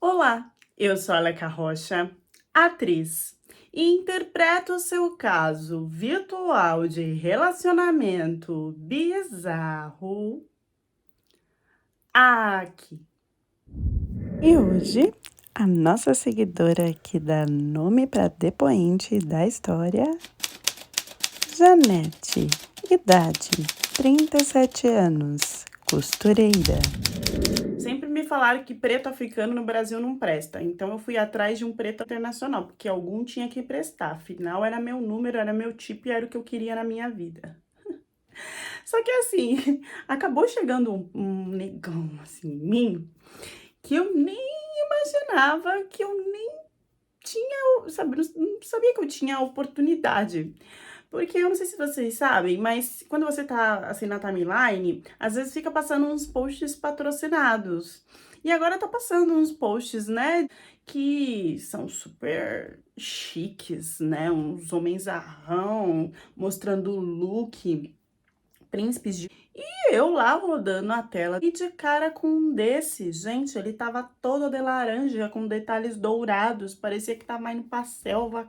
Olá, eu sou a Leca Rocha, atriz, e interpreto o seu caso virtual de relacionamento bizarro aqui. E hoje, a nossa seguidora que dá nome para depoente da história, Janete, idade 37 anos, costureira. Sempre me falaram que preto africano no Brasil não presta, então eu fui atrás de um preto internacional, porque algum tinha que prestar, afinal era meu número, era meu tipo e era o que eu queria na minha vida. Só que assim, acabou chegando um negão assim em mim, que eu nem imaginava, que eu nem tinha, sabe, não sabia que eu tinha a oportunidade. Porque eu não sei se vocês sabem, mas quando você tá assim na timeline, às vezes fica passando uns posts patrocinados. E agora tá passando uns posts, né, que são super chiques, né, uns homenzarrão, mostrando o look, príncipes de... E eu lá rodando a tela e de cara com um desse, gente, ele tava todo de laranja, com detalhes dourados, parecia que tava indo pra selva.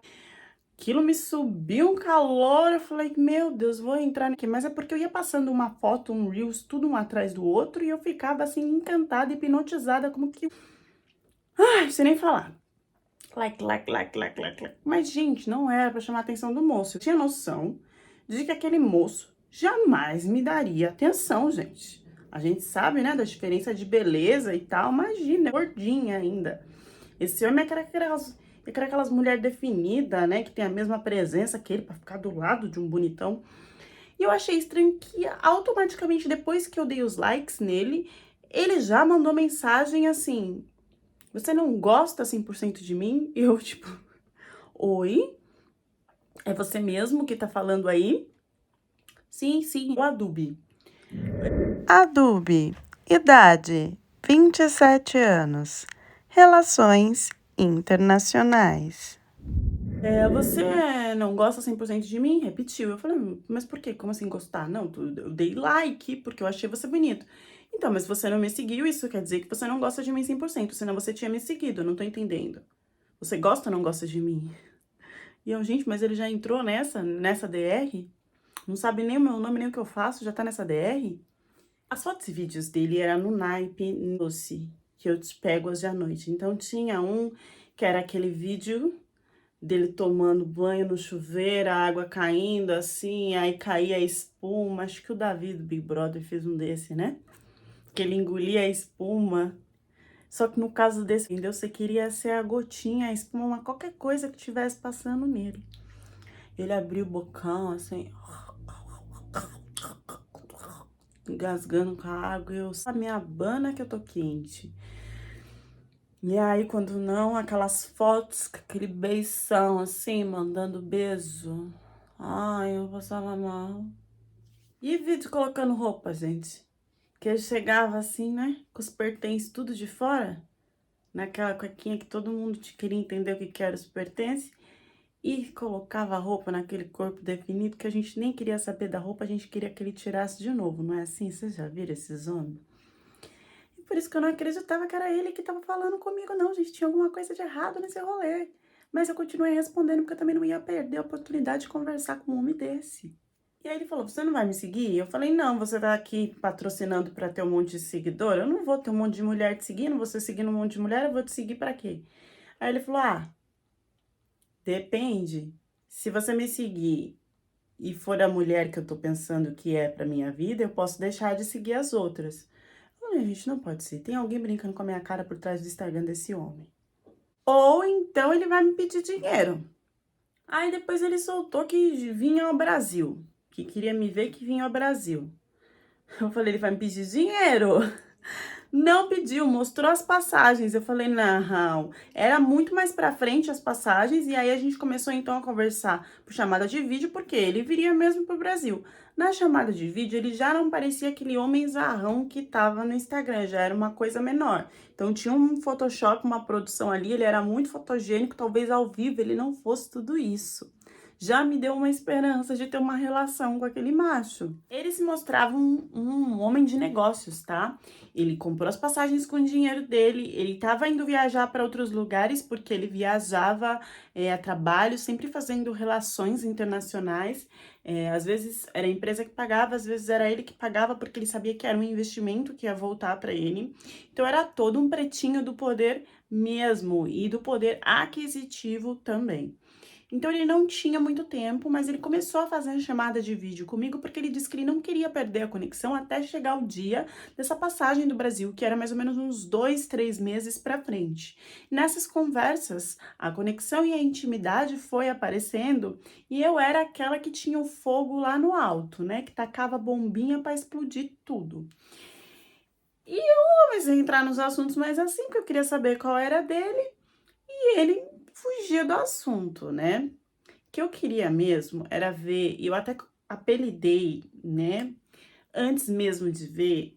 Aquilo me subiu um calor, eu falei, meu Deus, vou entrar aqui. Mas é porque eu ia passando uma foto, um Reels, tudo um atrás do outro, e eu ficava assim, encantada, hipnotizada, como que... Ai, não sei nem falar. Like. Mas, gente, não era pra chamar a atenção do moço. Eu tinha noção de que aquele moço jamais me daria atenção, gente. A gente sabe, né, da diferença de beleza e tal. Imagina, gordinha ainda. Esse homem é aquelas mulheres definidas, né? Que tem a mesma presença que ele pra ficar do lado de um bonitão. E eu achei estranho que automaticamente, depois que eu dei os likes nele, ele já mandou mensagem assim: você não gosta 100% de mim? E eu, tipo, oi? É você mesmo que tá falando aí? Sim, o Adubi. Adubi, idade 27 anos, relações internacionais. Você não gosta 100% de mim? Repetiu. Eu falei, mas por quê? Como assim gostar? Não, eu dei like porque eu achei você bonito. Então, mas você não me seguiu, isso quer dizer que você não gosta de mim 100%, senão você tinha me seguido, eu não tô entendendo. Você gosta ou não gosta de mim? E eu, gente, mas ele já entrou nessa DR? Não sabe nem o meu nome, nem o que eu faço, já tá nessa DR? As fotos e vídeos dele era no naipe doce, que eu te pego hoje à noite. Então tinha um que era aquele vídeo dele tomando banho no chuveiro, a água caindo assim, aí caía a espuma. Acho que o Davi do Big Brother fez um desse, né? Que ele engolia a espuma. Só que no caso desse, entendeu? Você queria ser a gotinha, a espuma, qualquer coisa que tivesse passando nele. Ele abriu o bocão, assim, engasgando com a água. Eu, a minha abana que eu tô quente. E aí, quando não, aquelas fotos com aquele beição, assim, mandando beijo. Ai, eu passava mal. E vídeo colocando roupa, gente? Que ele chegava assim, né? Com os pertences tudo de fora. Naquela cuequinha que todo mundo queria entender o que era os pertences. E colocava a roupa naquele corpo definido que a gente nem queria saber da roupa, a gente queria que ele tirasse de novo, não é assim? Vocês já viram esses homens? E por isso que eu não acreditava que era ele que tava falando comigo, não, gente. Tinha alguma coisa de errado nesse rolê. Mas eu continuei respondendo porque eu também não ia perder a oportunidade de conversar com um homem desse. E aí ele falou, você não vai me seguir? Eu falei, não, você tá aqui patrocinando pra ter um monte de seguidor? Eu não vou ter um monte de mulher te seguindo, você seguindo um monte de mulher, eu vou te seguir pra quê? Aí ele falou, ah, depende. Se você me seguir e for a mulher que eu tô pensando que é pra minha vida, eu posso deixar de seguir as outras. Eu falei, gente, não pode ser. Tem alguém brincando com a minha cara por trás do Instagram desse homem. Ou então ele vai me pedir dinheiro. Aí depois ele soltou que vinha ao Brasil, que queria me ver que vinha ao Brasil. Eu falei, ele vai me pedir dinheiro? Não pediu, mostrou as passagens. Eu falei, não, era muito mais pra frente as passagens. E aí a gente começou então a conversar por chamada de vídeo, porque ele viria mesmo pro Brasil. Na chamada de vídeo, ele já não parecia aquele homem zarrão que tava no Instagram, já era uma coisa menor. Então tinha um Photoshop, uma produção ali, ele era muito fotogênico, talvez ao vivo ele não fosse tudo isso. já me deu uma esperança de ter uma relação com aquele macho. Ele se mostrava um homem de negócios, tá? Ele comprou as passagens com o dinheiro dele, ele estava indo viajar para outros lugares porque ele viajava a trabalho, sempre fazendo relações internacionais. Às vezes era a empresa que pagava, às vezes era ele que pagava porque ele sabia que era um investimento que ia voltar para ele. Então era todo um pretinho do poder mesmo e do poder aquisitivo também. Então ele não tinha muito tempo, mas ele começou a fazer a chamada de vídeo comigo porque ele disse que ele não queria perder a conexão até chegar o dia dessa passagem do Brasil, que era mais ou menos uns 2, 3 meses para frente. Nessas conversas, a conexão e a intimidade foi aparecendo e eu era aquela que tinha o fogo lá no alto, né? Que tacava bombinha para explodir tudo. E eu comecei a entrar nos assuntos mais assim, porque eu queria saber qual era dele, e ele fugia do assunto, né? O que eu queria mesmo era ver, e eu até apelidei, né? Antes mesmo de ver,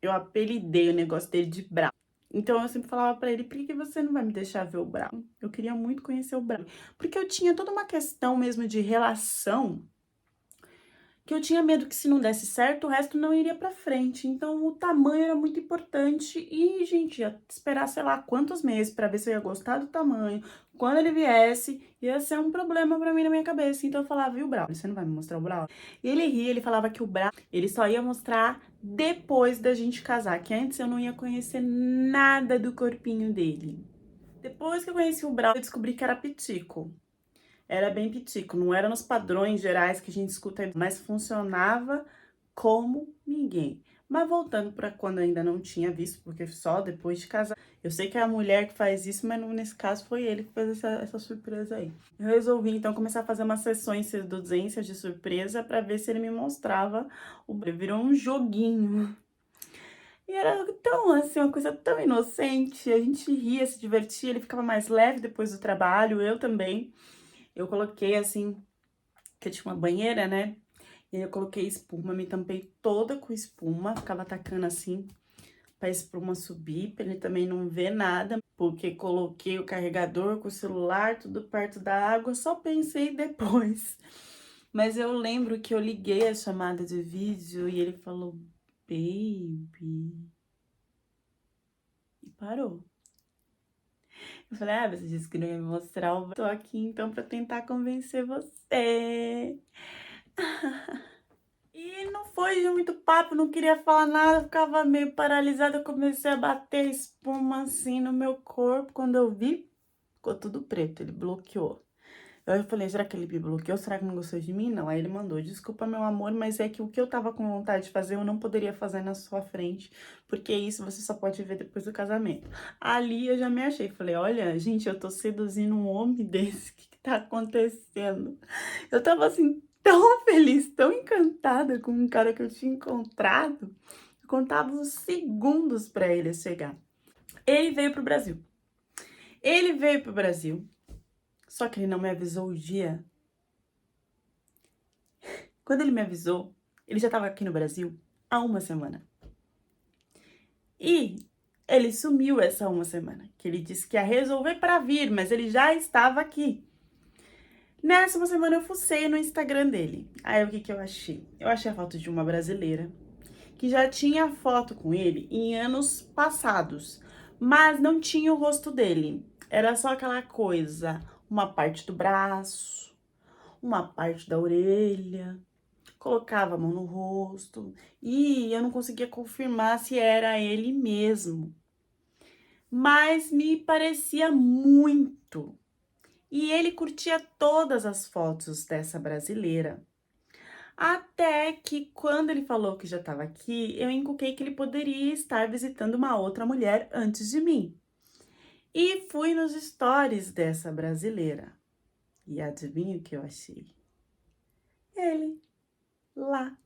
eu apelidei o negócio dele de bravo. Então eu sempre falava pra ele, por que você não vai me deixar ver o bravo? Eu queria muito conhecer o bravo, porque eu tinha toda uma questão mesmo de relação que eu tinha medo que se não desse certo, o resto não iria pra frente. Então, o tamanho era muito importante e, gente, ia esperar, sei lá, quantos meses pra ver se eu ia gostar do tamanho. Quando ele viesse, ia ser um problema pra mim na minha cabeça. Então, eu falava, viu, Braulio, você não vai me mostrar o Braulio? E ele ria, ele falava que o Braulio, ele só ia mostrar depois da gente casar, que antes eu não ia conhecer nada do corpinho dele. Depois que eu conheci o Braulio, eu descobri que era pitico. Era bem pitico, não era nos padrões gerais que a gente escuta, mas funcionava como ninguém. Mas voltando para quando eu ainda não tinha visto, porque só depois de casar. Eu sei que é a mulher que faz isso, mas nesse caso foi ele que fez essa surpresa aí. Eu resolvi então começar a fazer umas sessões de seduzência de surpresa para ver se ele me mostrava o. Virou um joguinho. E era tão assim, uma coisa tão inocente. A gente ria, se divertia, ele ficava mais leve depois do trabalho, eu também. Eu coloquei assim, que eu tinha uma banheira, né? E aí eu coloquei espuma, me tampei toda com espuma, ficava atacando assim, pra espuma subir, pra ele também não ver nada, porque coloquei o carregador com o celular, tudo perto da água, só pensei depois. Mas eu lembro que eu liguei a chamada de vídeo e ele falou, baby, e parou. Eu falei, você disse que não ia me mostrar o... Tô aqui então pra tentar convencer você. E não foi de muito papo, não queria falar nada, ficava meio paralisada. Eu comecei a bater espuma assim no meu corpo. Quando eu vi, ficou tudo preto, ele bloqueou. Eu falei, será que ele me bloqueou? Será que não gostou de mim? Não. Aí ele mandou, desculpa, meu amor, mas é que o que eu tava com vontade de fazer, eu não poderia fazer na sua frente, porque isso você só pode ver depois do casamento. Ali eu já me achei, falei, olha, gente, eu tô seduzindo um homem desse, o que que tá acontecendo? Eu tava assim, tão feliz, tão encantada com um cara que eu tinha encontrado, eu contava os segundos pra ele chegar. Ele veio pro Brasil. Ele veio pro Brasil, só que ele não me avisou o dia. Quando ele me avisou, ele já estava aqui no Brasil há uma semana. E ele sumiu essa uma semana, que ele disse que ia resolver para vir, mas ele já estava aqui. Nessa uma semana eu fucei no Instagram dele. Aí o que que eu achei? Eu achei a foto de uma brasileira que já tinha foto com ele em anos passados, mas não tinha o rosto dele. Era só aquela coisa, uma parte do braço, uma parte da orelha. Colocava a mão no rosto e eu não conseguia confirmar se era ele mesmo. Mas me parecia muito. E ele curtia todas as fotos dessa brasileira. Até que quando ele falou que já estava aqui, eu encuquei que ele poderia estar visitando uma outra mulher antes de mim. E fui nos stories dessa brasileira. E adivinha o que eu achei? Ele lá.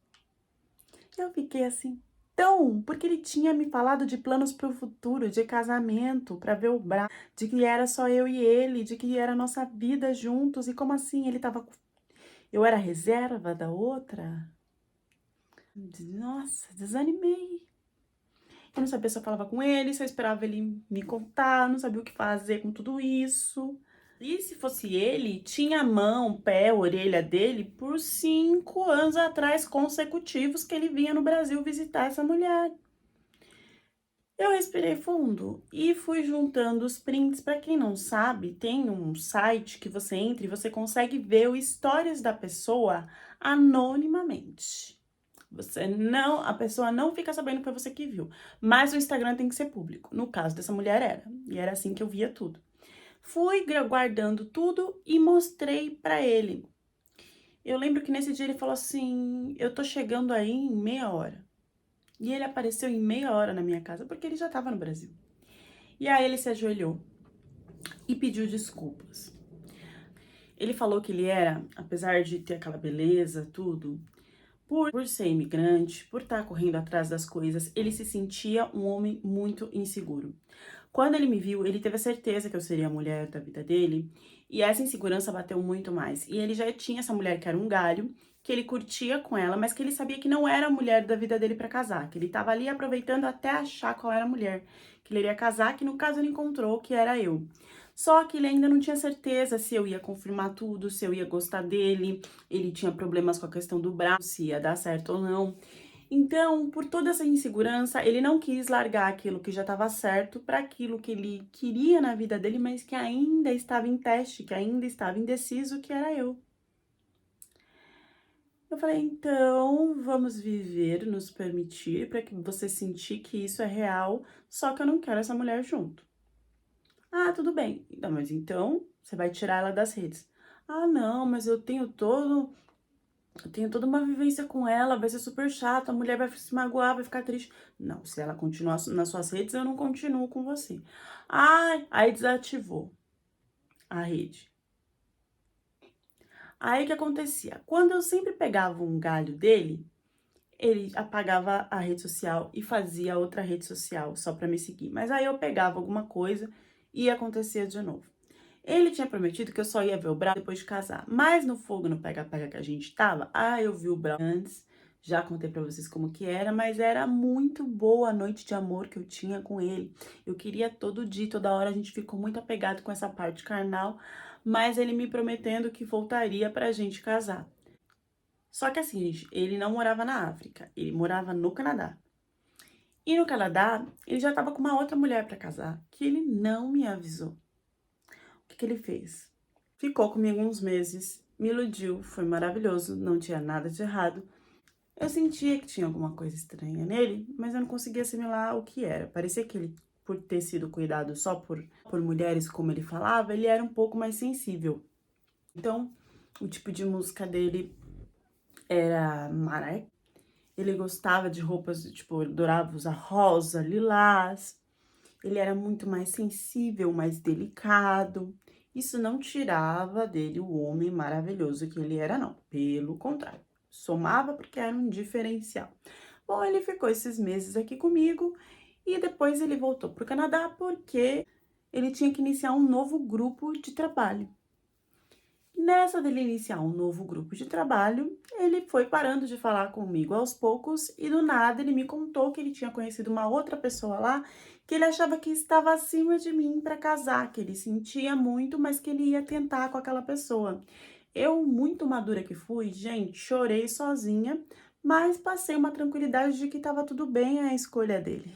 Eu fiquei assim, tão, porque ele tinha me falado de planos para o futuro, de casamento, para ver o braço, de que era só eu e ele, de que era a nossa vida juntos, e como assim ele tava, eu era reserva da outra? Nossa, desanimei. Eu não sabia se eu falava com ele, se eu esperava ele me contar, não sabia o que fazer com tudo isso. E se fosse ele, tinha mão, pé, orelha dele por 5 anos atrás consecutivos que ele vinha no Brasil visitar essa mulher. Eu respirei fundo e fui juntando os prints. Para quem não sabe, tem um site que você entra e você consegue ver o stories da pessoa anonimamente. A pessoa não fica sabendo que foi você que viu, mas o Instagram tem que ser público. No caso dessa mulher era, e era assim que eu via tudo. Fui guardando tudo e mostrei para ele. Eu lembro que nesse dia ele falou assim: "Eu tô chegando aí em meia hora". E ele apareceu em meia hora na minha casa porque ele já estava no Brasil. E aí ele se ajoelhou e pediu desculpas. Ele falou que ele era, apesar de ter aquela beleza, tudo, por ser imigrante, por estar correndo atrás das coisas, ele se sentia um homem muito inseguro. Quando ele me viu, ele teve a certeza que eu seria a mulher da vida dele, e essa insegurança bateu muito mais. E ele já tinha essa mulher que era um galho, que ele curtia com ela, mas que ele sabia que não era a mulher da vida dele para casar, que ele tava ali aproveitando até achar qual era a mulher que ele iria casar, que no caso ele encontrou, que era eu. Só que ele ainda não tinha certeza se eu ia confirmar tudo, se eu ia gostar dele, ele tinha problemas com a questão do braço, se ia dar certo ou não. Então, por toda essa insegurança, ele não quis largar aquilo que já estava certo para aquilo que ele queria na vida dele, mas que ainda estava em teste, que ainda estava indeciso, que era eu. Eu falei, então, vamos viver, nos permitir, para que você sentir que isso é real, só que eu não quero essa mulher junto. Ah, tudo bem. Não, mas então, você vai tirar ela das redes. Ah, não, mas eu tenho toda uma vivência com ela, vai ser super chato, a mulher vai se magoar, vai ficar triste. Não, se ela continuar nas suas redes, eu não continuo com você. Ai, aí desativou a rede. Aí o que acontecia? Quando eu sempre pegava um galho dele, ele apagava a rede social e fazia outra rede social só pra me seguir. Mas aí eu pegava alguma coisa e acontecia de novo. Ele tinha prometido que eu só ia ver o Brau depois de casar. Mas no fogo, no pega-pega que a gente tava, eu vi o Brau antes, já contei pra vocês como que era, mas era muito boa a noite de amor que eu tinha com ele. Eu queria todo dia, toda hora, a gente ficou muito apegado com essa parte carnal, mas ele me prometendo que voltaria pra gente casar. Só que assim, gente, ele não morava na África, ele morava no Canadá. E no Canadá, ele já tava com uma outra mulher pra casar, que ele não me avisou. O que ele fez? Ficou comigo uns meses, me iludiu, foi maravilhoso, não tinha nada de errado. Eu sentia que tinha alguma coisa estranha nele, mas eu não conseguia assimilar o que era. Parecia que ele, por ter sido cuidado só por mulheres, como ele falava, ele era um pouco mais sensível. Então, o tipo de música dele era Maré. Ele gostava de roupas, tipo, adorava usar rosa, lilás. Ele era muito mais sensível, mais delicado. Isso não tirava dele o homem maravilhoso que ele era, não. Pelo contrário, somava porque era um diferencial. Bom, ele ficou esses meses aqui comigo e depois ele voltou para o Canadá porque ele tinha que iniciar um novo grupo de trabalho. Nessa dele iniciar um novo grupo de trabalho, ele foi parando de falar comigo aos poucos e do nada ele me contou que ele tinha conhecido uma outra pessoa lá que ele achava que estava acima de mim para casar, que ele sentia muito, mas que ele ia tentar com aquela pessoa. Eu, muito madura que fui, gente, chorei sozinha, mas passei uma tranquilidade de que estava tudo bem a escolha dele.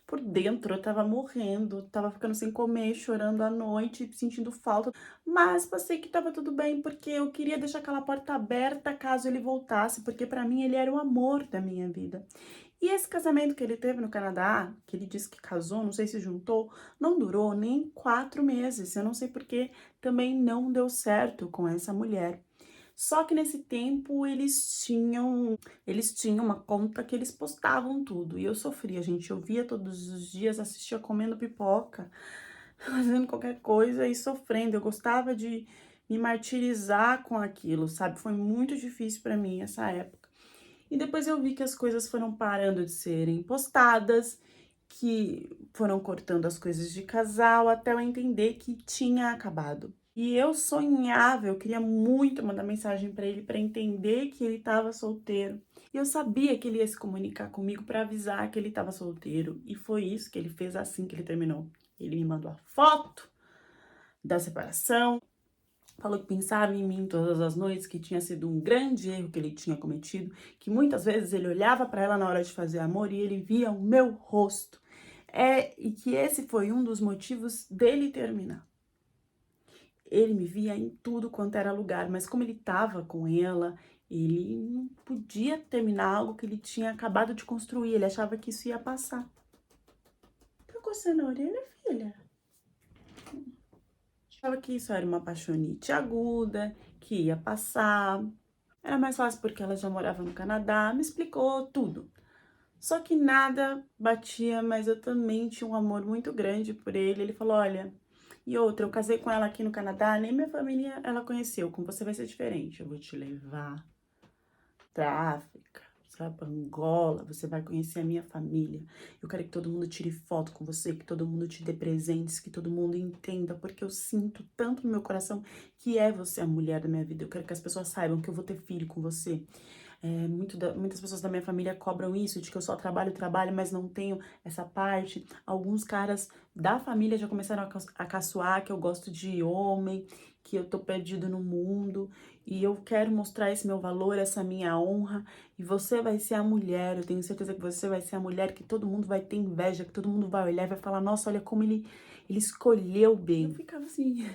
Por dentro eu tava morrendo, tava ficando sem comer, chorando à noite, sentindo falta, mas passei que tava tudo bem, porque eu queria deixar aquela porta aberta caso ele voltasse, porque pra mim ele era o amor da minha vida. E esse casamento que ele teve no Canadá, que ele disse que casou, não sei se juntou, não durou nem 4 meses. Eu não sei porque também não deu certo com essa mulher. Só que nesse tempo eles tinham uma conta que eles postavam tudo. E eu sofria, gente. Eu via todos os dias, assistia comendo pipoca, fazendo qualquer coisa e sofrendo. Eu gostava de me martirizar com aquilo, sabe? Foi muito difícil pra mim essa época. E depois eu vi que as coisas foram parando de serem postadas, que foram cortando as coisas de casal, até eu entender que tinha acabado. E eu sonhava, eu queria muito mandar mensagem pra ele para entender que ele estava solteiro. E eu sabia que ele ia se comunicar comigo para avisar que ele estava solteiro. E foi isso que ele fez assim que ele terminou. Ele me mandou a foto da separação. Falou que pensava em mim todas as noites, que tinha sido um grande erro que ele tinha cometido, que muitas vezes ele olhava para ela na hora de fazer amor e ele via o meu rosto. E que esse foi um dos motivos dele terminar. Ele me via em tudo quanto era lugar, mas como ele estava com ela, ele não podia terminar algo que ele tinha acabado de construir, ele achava que isso ia passar. Tá coçando a orelha, filha? Achava que isso era uma apaixonite aguda, que ia passar. Era mais fácil porque ela já morava no Canadá, me explicou tudo. Só que nada batia, mas eu também tinha um amor muito grande por ele. Ele falou, olha, e outra, eu casei com ela aqui no Canadá, nem minha família ela conheceu, com você vai ser diferente. Eu vou te levar pra África, você vai pra Angola, você vai conhecer a minha família. Eu quero que todo mundo tire foto com você, que todo mundo te dê presentes, que todo mundo entenda, porque eu sinto tanto no meu coração que é você a mulher da minha vida. Eu quero que as pessoas saibam que eu vou ter filho com você. Muitas pessoas da minha família cobram isso, de que eu só trabalho, mas não tenho essa parte. Alguns caras da família já começaram a caçoar que eu gosto de homem, que eu tô perdido no mundo, e eu quero mostrar esse meu valor, essa minha honra, e você vai ser a mulher, eu tenho certeza que você vai ser a mulher que todo mundo vai ter inveja, que todo mundo vai olhar e vai falar, nossa, olha como ele escolheu bem. Eu ficava assim,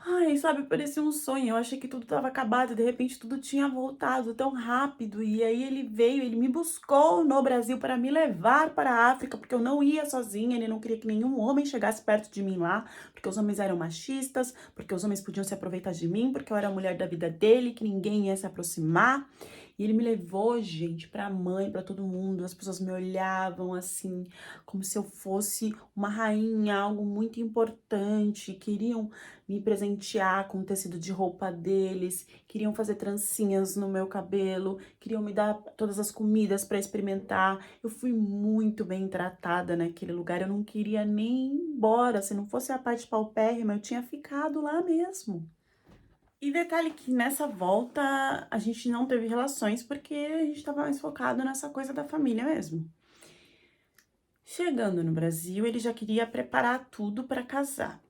ai, sabe, parecia um sonho. Eu achei que tudo estava acabado, de repente tudo tinha voltado tão rápido. E aí ele veio, ele me buscou no Brasil para me levar para a África, porque eu não ia sozinha, ele não queria que nenhum homem chegasse perto de mim lá, porque os homens eram machistas, porque os homens podiam se aproveitar de mim, porque eu era a mulher da vida dele, que ninguém ia se aproximar. E ele me levou, gente, pra mãe, pra todo mundo. As pessoas me olhavam assim, como se eu fosse uma rainha, algo muito importante. Queriam me presentear com o tecido de roupa deles, queriam fazer trancinhas no meu cabelo, queriam me dar todas as comidas para experimentar. Eu fui muito bem tratada naquele lugar, eu não queria nem ir embora. Se não fosse a parte paupérrima, eu tinha ficado lá mesmo. E detalhe que nessa volta a gente não teve relações porque a gente estava mais focado nessa coisa da família mesmo. Chegando no Brasil, ele já queria preparar tudo para casar.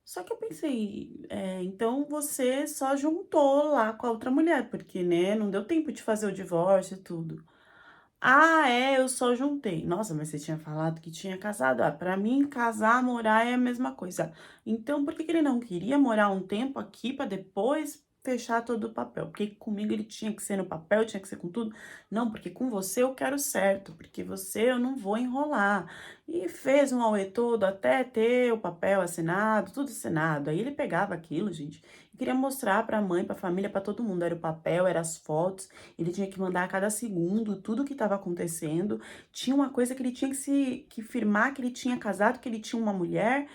Só que eu pensei, então você só juntou lá com a outra mulher, porque, né, não deu tempo de fazer o divórcio e tudo. Ah, eu só juntei. Nossa, mas você tinha falado que tinha casado. Ah, pra mim, casar, morar é a mesma coisa. Então, por que que ele não queria morar um tempo aqui pra depois fechar todo o papel? Porque comigo ele tinha que ser no papel, tinha que ser com tudo. Não, porque com você eu quero certo, porque você eu não vou enrolar. E fez um auê todo até ter o papel assinado, tudo assinado. Aí ele pegava aquilo, gente, e queria mostrar pra mãe, pra família, pra todo mundo. Era o papel, eram as fotos. Ele tinha que mandar a cada segundo tudo o que estava acontecendo. Tinha uma coisa que ele tinha que firmar que ele tinha casado, que ele tinha uma mulher.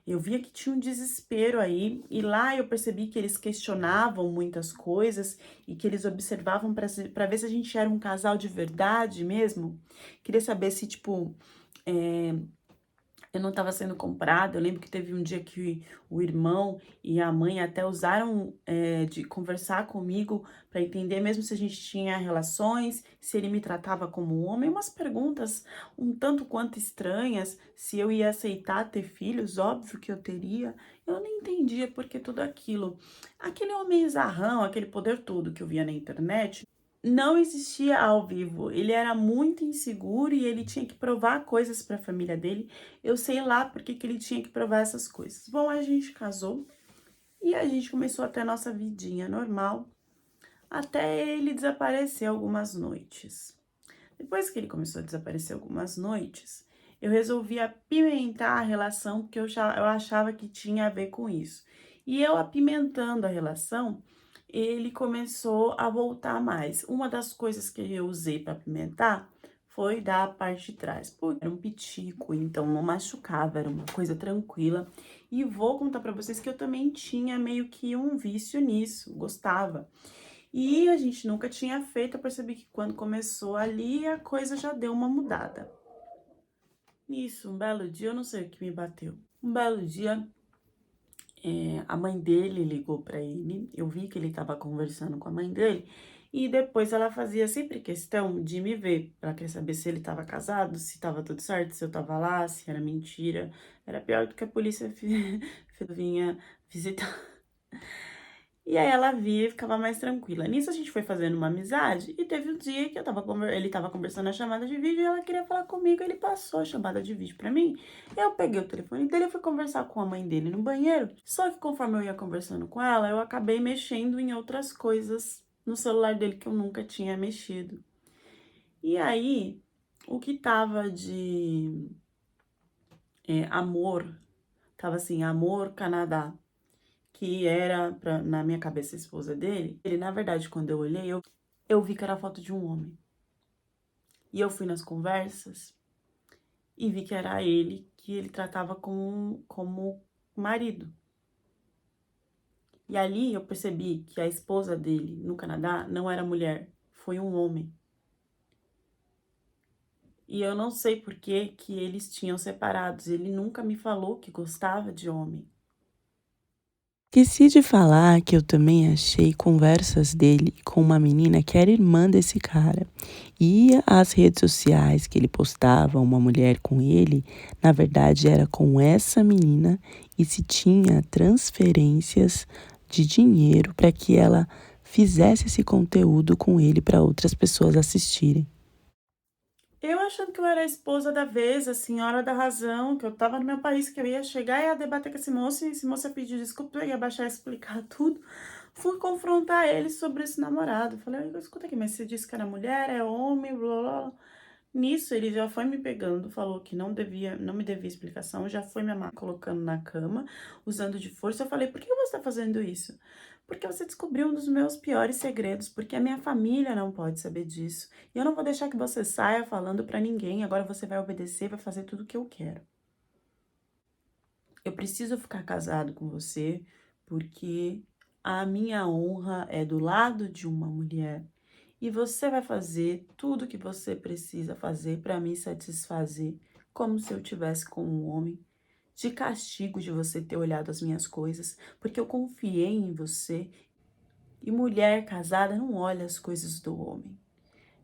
Eu via que tinha um desespero aí. E lá eu percebi que eles questionavam muitas coisas e que eles observavam para ver se a gente era um casal de verdade mesmo. Queria saber se, tipo, é, eu não estava sendo comprada. Eu lembro que teve um dia que o irmão e a mãe até usaram de conversar comigo para entender mesmo se a gente tinha relações, se ele me tratava como um homem, umas perguntas um tanto quanto estranhas, se eu ia aceitar ter filhos, óbvio que eu teria. Eu nem entendia porque tudo aquilo. Aquele homem zarrão, aquele poder todo que eu via na internet, não existia ao vivo. Ele era muito inseguro e ele tinha que provar coisas para a família dele. Eu sei lá porque que ele tinha que provar essas coisas. Bom, a gente casou e a gente começou a ter a nossa vidinha normal, até ele desaparecer algumas noites. Depois que ele começou a desaparecer algumas noites, eu resolvi apimentar a relação, porque eu achava que tinha a ver com isso. E eu apimentando a relação, ele começou a voltar mais. Uma das coisas que eu usei para apimentar foi da parte de trás. Porque era um pitico, então não machucava, era uma coisa tranquila. E vou contar para vocês que eu também tinha meio que um vício nisso, gostava. E a gente nunca tinha feito, eu percebi que quando começou ali, a coisa já deu uma mudada. Nisso, um belo dia, eu não sei o que me bateu. Um belo dia, a mãe dele ligou pra ele, eu vi que ele tava conversando com a mãe dele, E depois ela fazia sempre questão de me ver, ela queria saber se ele estava casado, se estava tudo certo, se eu estava lá, se era mentira. Era pior do que a polícia vinha visitar. E aí ela via e ficava mais tranquila. Nisso a gente foi fazendo uma amizade e teve um dia que ele estava conversando na chamada de vídeo e ela queria falar comigo, ele passou a chamada de vídeo pra mim. Eu peguei o telefone dele e fui conversar com a mãe dele no banheiro. Só que conforme eu ia conversando com ela, eu acabei mexendo em outras coisas no celular dele que eu nunca tinha mexido. E aí, o que tava de amor, tava assim, Amor Canadá, que era, na minha cabeça, a esposa dele. Ele, na verdade, quando eu olhei, eu vi que era a foto de um homem. E eu fui nas conversas e vi que era ele, que ele tratava como marido. E ali eu percebi que a esposa dele, no Canadá, não era mulher, foi um homem. E eu não sei por que eles tinham separados. Ele nunca me falou que gostava de homem. Esqueci de falar que eu também achei conversas dele com uma menina que era irmã desse cara. E as redes sociais que ele postava, uma mulher com ele, na verdade era com essa menina e se tinha transferências de dinheiro para que ela fizesse esse conteúdo com ele para outras pessoas assistirem. Eu achando que eu era a esposa da vez, a senhora da razão, que eu tava no meu país, que eu ia chegar e ia debater com esse moço, e esse moço ia pedir desculpa, eu ia baixar e explicar tudo. Fui confrontar ele sobre esse namorado. Falei, escuta aqui, mas você disse que era mulher, é homem, blá, blá, blá. Nisso, ele já foi me pegando, falou que não me devia explicação, já foi me colocando na cama, usando de força. Eu falei, por que você tá fazendo isso? Porque você descobriu um dos meus piores segredos, porque a minha família não pode saber disso. E eu não vou deixar que você saia falando pra ninguém, agora você vai obedecer, vai fazer tudo o que eu quero. Eu preciso ficar casado com você, porque a minha honra é do lado de uma mulher. E você vai fazer tudo o que você precisa fazer para me satisfazer, como se eu tivesse com um homem. De castigo de você ter olhado as minhas coisas, porque eu confiei em você. E mulher casada não olha as coisas do homem.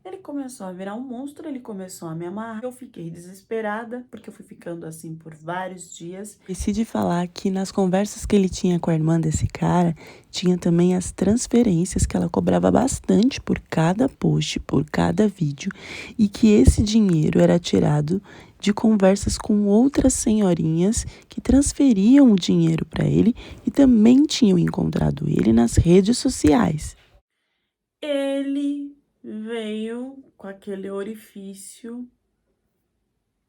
Ele começou a virar um monstro, ele começou a me amarrar. Eu fiquei desesperada, porque eu fui ficando assim por vários dias. Esqueci de falar que nas conversas que ele tinha com a irmã desse cara, tinha também as transferências que ela cobrava bastante por cada post, por cada vídeo, e que esse dinheiro era tirado de conversas com outras senhorinhas que transferiam o dinheiro para ele e também tinham encontrado ele nas redes sociais. Ele veio com aquele orifício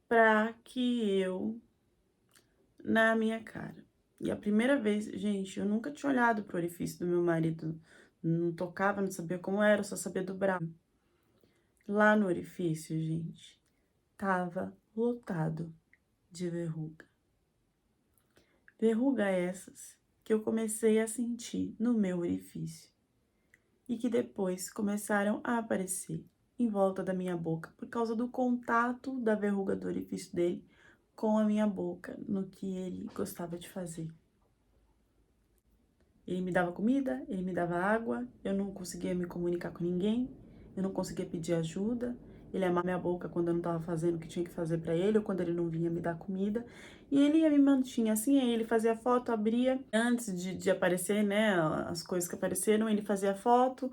pra que eu na minha cara. E a primeira vez, gente, eu nunca tinha olhado pro orifício do meu marido. Não tocava, não sabia como era, só sabia do braço. Lá no orifício, gente, tava lotado de verruga. Verruga essas que eu comecei a sentir no meu orifício e que depois começaram a aparecer em volta da minha boca por causa do contato da verruga do orifício dele com a minha boca, no que ele gostava de fazer. Ele me dava comida, ele me dava água, eu não conseguia me comunicar com ninguém, eu não conseguia pedir ajuda. Ele amava minha boca quando eu não estava fazendo o que tinha que fazer para ele, ou quando ele não vinha me dar comida. E ele ia me mantinha assim, aí ele fazia foto, abria. Antes de aparecer, né, as coisas que apareceram, ele fazia foto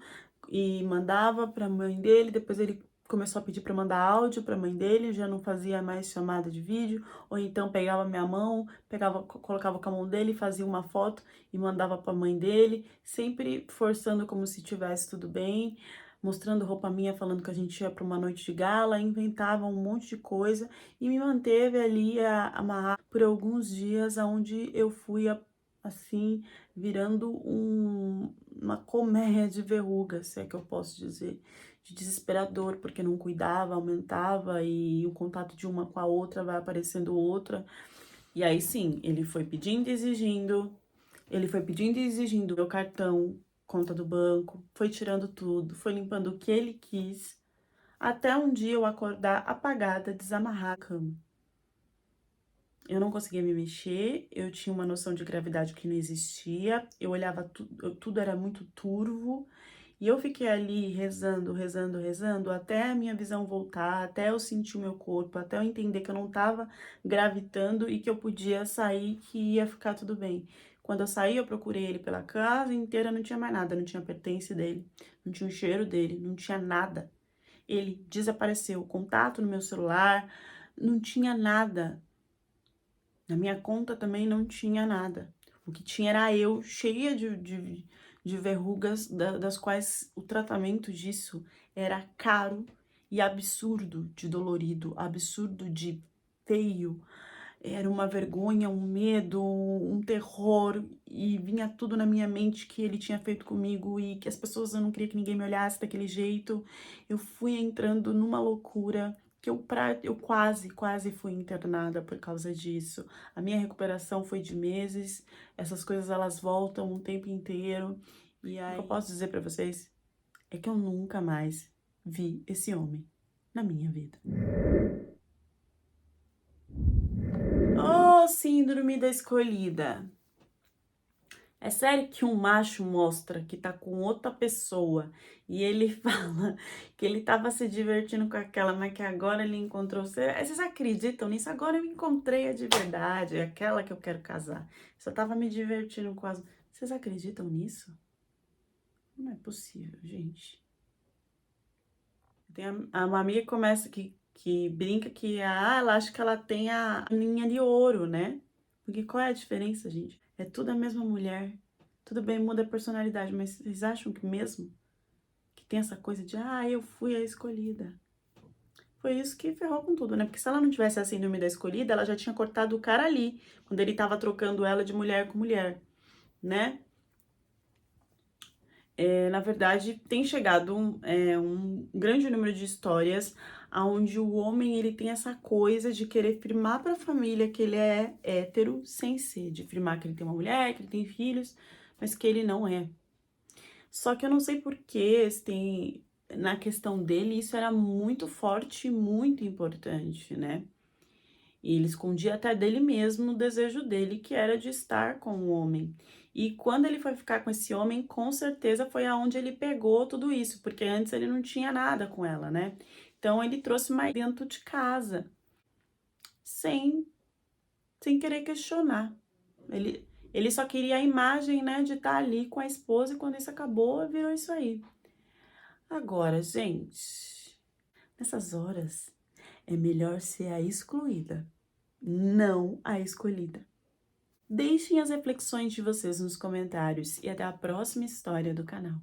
e mandava para a mãe dele. Depois ele começou a pedir para mandar áudio para a mãe dele, já não fazia mais chamada de vídeo. Ou então pegava minha mão, colocava com a mão dele, fazia uma foto e mandava para a mãe dele, sempre forçando como se tivesse tudo bem, mostrando roupa minha, falando que a gente ia para uma noite de gala, inventava um monte de coisa e me manteve ali amarrar por alguns dias, aonde eu fui assim virando uma colmeia de verrugas, se é que eu posso dizer, de desesperador, porque não cuidava, aumentava e o contato de uma com a outra vai aparecendo outra. E aí sim, ele foi pedindo e exigindo meu cartão, conta do banco, foi tirando tudo, foi limpando o que ele quis, até um dia eu acordar apagada, desamarrar a cama. Eu não conseguia me mexer, eu tinha uma noção de gravidade que não existia, eu olhava tudo era muito turvo, E eu fiquei ali rezando, rezando, rezando, até a minha visão voltar, até eu sentir o meu corpo, até eu entender que eu não estava gravitando e que eu podia sair, que ia ficar tudo bem. Quando eu saí, eu procurei ele pela casa inteira, não tinha mais nada, não tinha pertence dele, não tinha o cheiro dele, não tinha nada. Ele desapareceu, o contato no meu celular, não tinha nada. Na minha conta também não tinha nada. O que tinha era eu, cheia de verrugas, das quais o tratamento disso era caro e absurdo de dolorido, absurdo de feio. Era uma vergonha, um medo, um terror, e vinha tudo na minha mente que ele tinha feito comigo e que as pessoas, eu não queria que ninguém me olhasse daquele jeito. Eu fui entrando numa loucura que eu quase fui internada por causa disso. A minha recuperação foi de meses, essas coisas elas voltam um tempo inteiro. E aí, o que eu posso dizer pra vocês é que eu nunca mais vi esse homem na minha vida. Oh, síndrome da escolhida. É sério que um macho mostra que tá com outra pessoa e ele fala que ele tava se divertindo com aquela, mas que agora ele encontrou você. Vocês acreditam nisso? Agora eu encontrei a de verdade, é aquela que eu quero casar. Só tava me divertindo com as. Vocês acreditam nisso? Não é possível, gente. Tem uma amiga que começa que brinca que ela acha que ela tem a linha de ouro, né? Porque qual é a diferença, gente? É tudo a mesma mulher. Tudo bem, muda a personalidade, mas vocês acham que mesmo que tem essa coisa de eu fui a escolhida? Foi isso que ferrou com tudo, né? Porque se ela não tivesse a síndrome da escolhida, ela já tinha cortado o cara ali, quando ele tava trocando ela de mulher com mulher, né? Na verdade, tem chegado um grande número de histórias onde o homem ele tem essa coisa de querer firmar para a família que ele é hétero sem ser, de firmar que ele tem uma mulher, que ele tem filhos, mas que ele não é. Só que eu não sei por que na questão dele isso era muito forte e muito importante, né? E ele escondia até dele mesmo o desejo dele, que era de estar com o homem. E quando ele foi ficar com esse homem, com certeza foi aonde ele pegou tudo isso, porque antes ele não tinha nada com ela, né? Então ele trouxe mais dentro de casa, sem, sem querer questionar. Ele só queria a imagem, né, de estar ali com a esposa e quando isso acabou, virou isso aí. Agora, gente, nessas horas é melhor ser a excluída, não a escolhida. Deixem as reflexões de vocês nos comentários e até a próxima história do canal.